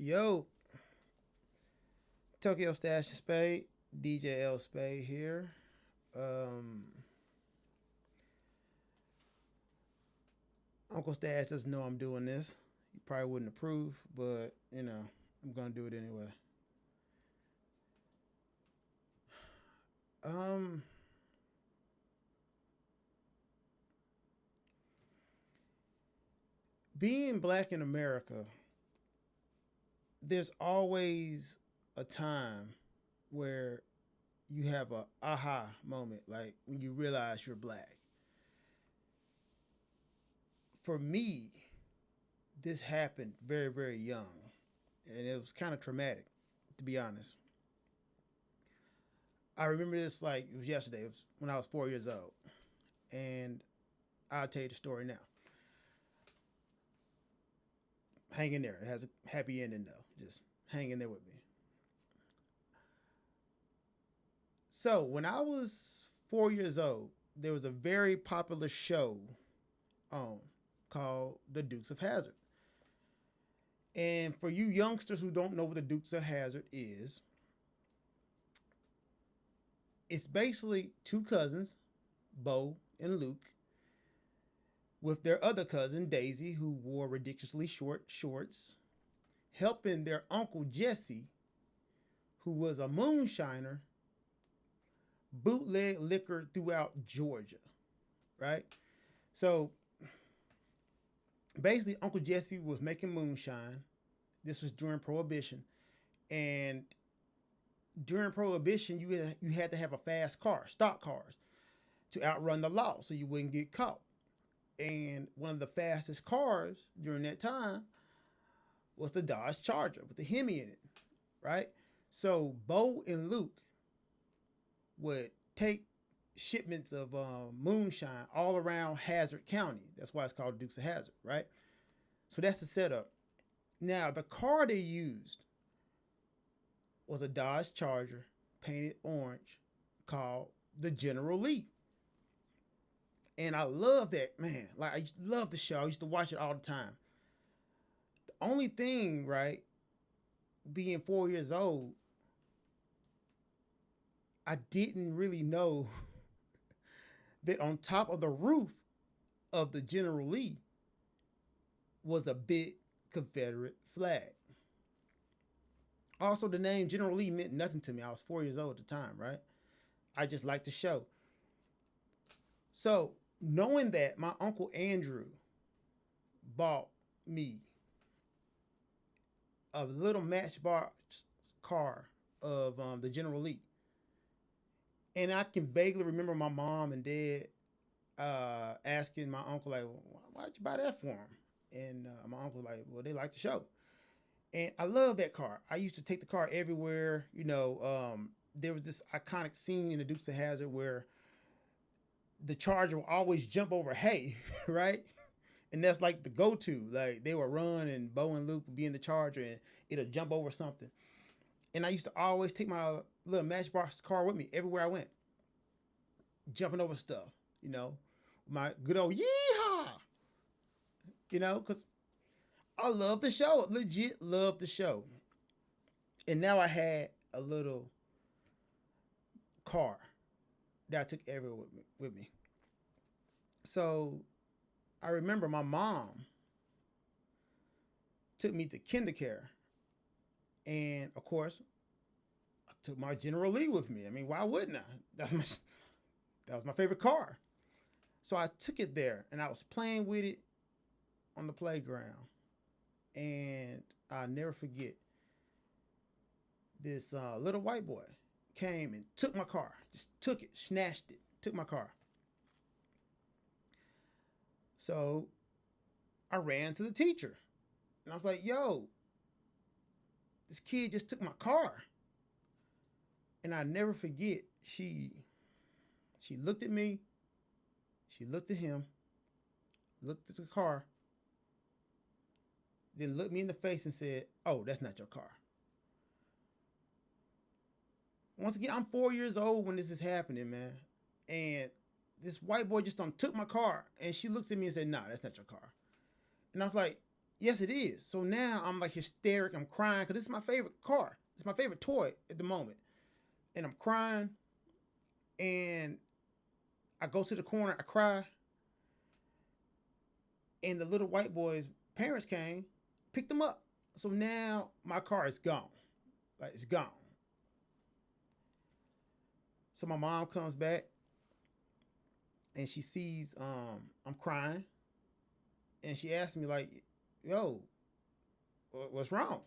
Yo, Tokyo Stash and Spade, DJ L-Spade here. Um, Uncle Stash doesn't know I'm doing this. He probably wouldn't approve, but I'm gonna do it anyway. Um, Being black in America, there's always a time where you have a aha moment, like when you realize you're black. For me, this happened very, very young, and it was kind of traumatic, to be honest. I remember this like it was yesterday. It was when I was 4 years old, and I'll tell you the story now. Hang in there. It has a happy ending though. Just hang in there with me. So when I was 4 years old, there was a very popular show on called The Dukes of Hazzard. And for you youngsters who don't know what the Dukes of Hazzard is, it's basically two cousins, Bo and Luke, with their other cousin, Daisy, who wore ridiculously short shorts, helping their uncle Jesse, who was a moonshiner, bootleg liquor throughout Georgia, right? So basically, Uncle Jesse was making moonshine. This was during Prohibition. And during Prohibition, you had to have a fast car, stock cars, to outrun the law so you wouldn't get caught. And one of the fastest cars during that time was the Dodge Charger with the Hemi in it, right? So Bo and Luke would take shipments of moonshine all around Hazard County. That's why it's called Dukes of Hazzard, right? So that's the setup. Now, the car they used was a Dodge Charger painted orange called the General Lee. And I love that, man. Like, I love the show. I used to watch it all the time. The only thing, right, being 4 years old, I didn't really know that on top of the roof of the General Lee was a big Confederate flag. Also, the name General Lee meant nothing to me. I was 4 years old at the time, right? I just liked the show. So, knowing that, my Uncle Andrew bought me a little matchbox car of the General Lee. And I can vaguely remember my mom and dad asking my uncle, like, why'd you buy that for him? And my uncle was like, well, they like the show. And I love that car. I used to take the car everywhere. There was this iconic scene in the Dukes of Hazzard where the Charger will always jump over hay, right? And that's like the go-to. Like they would run and Bo and Luke would be in the Charger and it'll jump over something. And I used to always take my little matchbox car with me everywhere I went, jumping over stuff, my good old yeehaw, because I love the show, legit love the show. And now I had a little car that I took everywhere with me. So I remember my mom took me to kindergarten. And of course, I took my General Lee with me. I mean, why wouldn't I? That was my favorite car. So I took it there and I was playing with it on the playground. And I'll never forget this little white boy came and took my car. Just took it, snatched it, took my car. So I ran to the teacher. And I was like, yo, this kid just took my car. And I never forget, she looked at me, she looked at him, looked at the car, then looked me in the face and said, oh, that's not your car. Once again, I'm 4 years old when this is happening, man. And this white boy just took my car. And she looks at me and said, nah, that's not your car. And I was like, Yes, it is. So now I'm like hysteric. I'm crying because this is my favorite car. It's my favorite toy at the moment. And I'm crying. And I go to the corner. I cry. And the little white boy's parents came, picked them up. So now my car is gone. Like it's gone. So my mom comes back and she sees I'm crying. And she asks me like, yo, what's wrong?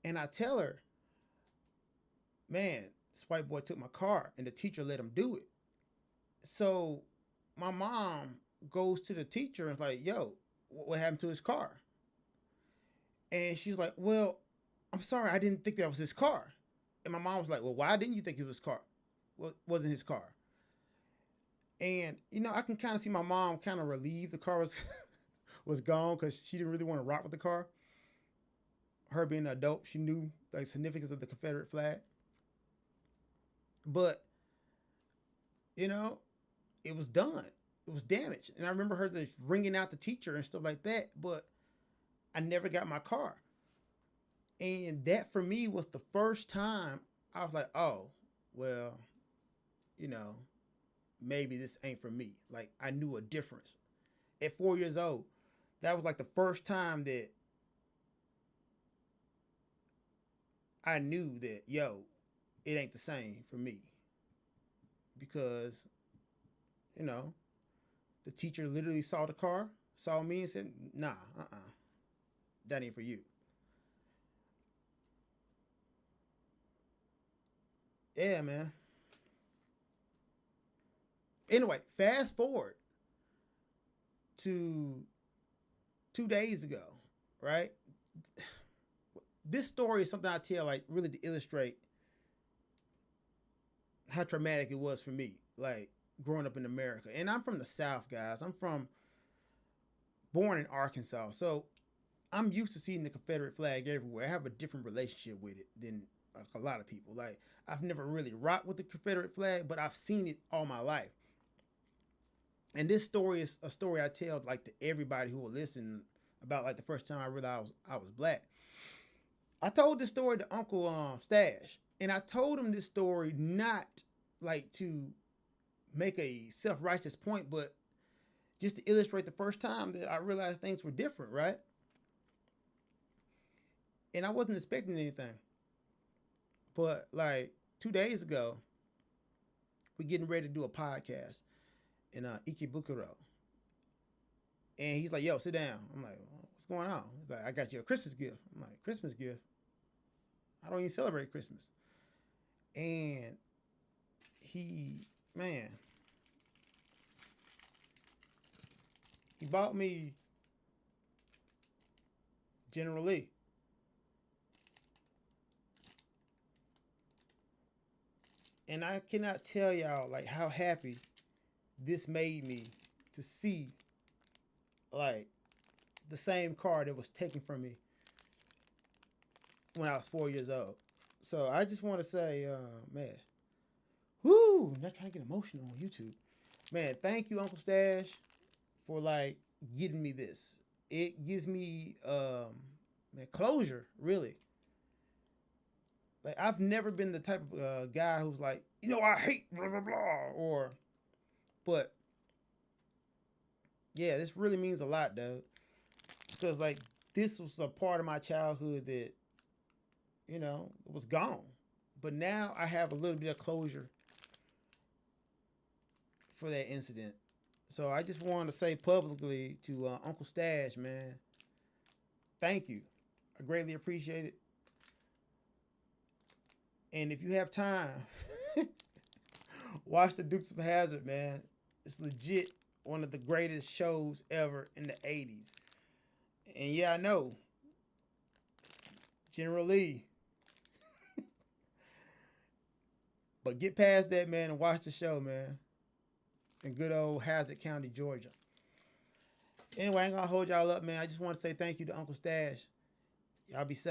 And I tell her, man, this white boy took my car and the teacher let him do it. So my mom goes to the teacher and is like, yo, what happened to his car? And she's like, well, I'm sorry, I didn't think that was his car. And my mom was like, well, why didn't you think it was his car? Well, it wasn't his car. And, I can kind of see my mom kind of relieved the car was, was gone because she didn't really want to rock with the car. Her being an adult, she knew the significance of the Confederate flag. But, it was done. It was damaged. And I remember her just ringing out the teacher and stuff like that. But I never got my car. And that for me was the first time I was like, oh, well, maybe this ain't for me. Like I knew a difference. At 4 years old, that was like the first time that I knew that, yo, it ain't the same for me. Because, the teacher literally saw the car, saw me and said, nah, that ain't for you. Yeah, man. Anyway, fast forward to 2 days ago, right? This story is something I tell, like, really to illustrate how traumatic it was for me, like, growing up in America. And I'm from the South, guys. Born in Arkansas. So I'm used to seeing the Confederate flag everywhere. I have a different relationship with it than like, a lot of people. Like, I've never really rocked with the Confederate flag, but I've seen it all my life. And this story is a story I tell like to everybody who will listen about like the first time I realized I was black. I told this story to Uncle Stash, and I told him this story not like to make a self-righteous point, but just to illustrate the first time that I realized things were different, right? And I wasn't expecting anything. But like 2 days ago, we're getting ready to do a podcast in Ikebukuro. And he's like, yo, sit down. I'm like, what's going on? He's like, I got you a Christmas gift. I'm like, Christmas gift? I don't even celebrate Christmas. And man, he bought me General Lee. And I cannot tell y'all like how happy this made me to see like the same car that was taken from me when I was 4 years old. So I just want to say, man, whoo, not trying to get emotional on YouTube. Man, thank you, Uncle Stash, for like getting me this. It gives me man, closure, really. Like I've never been the type of guy who's like, I hate blah blah blah, but yeah, this really means a lot, though, because like this was a part of my childhood that was gone, but now I have a little bit of closure for that incident. So I just wanted to say publicly to Uncle Stash, man, thank you. I greatly appreciate it. And if you have time, watch the Dukes of Hazzard, man. It's legit one of the greatest shows ever in the 80s. And yeah, I know. General Lee. But get past that, man, and watch the show, man. In good old Hazzard County, Georgia. Anyway, I ain't gonna hold y'all up, man. I just want to say thank you to Uncle Stash. Y'all be safe.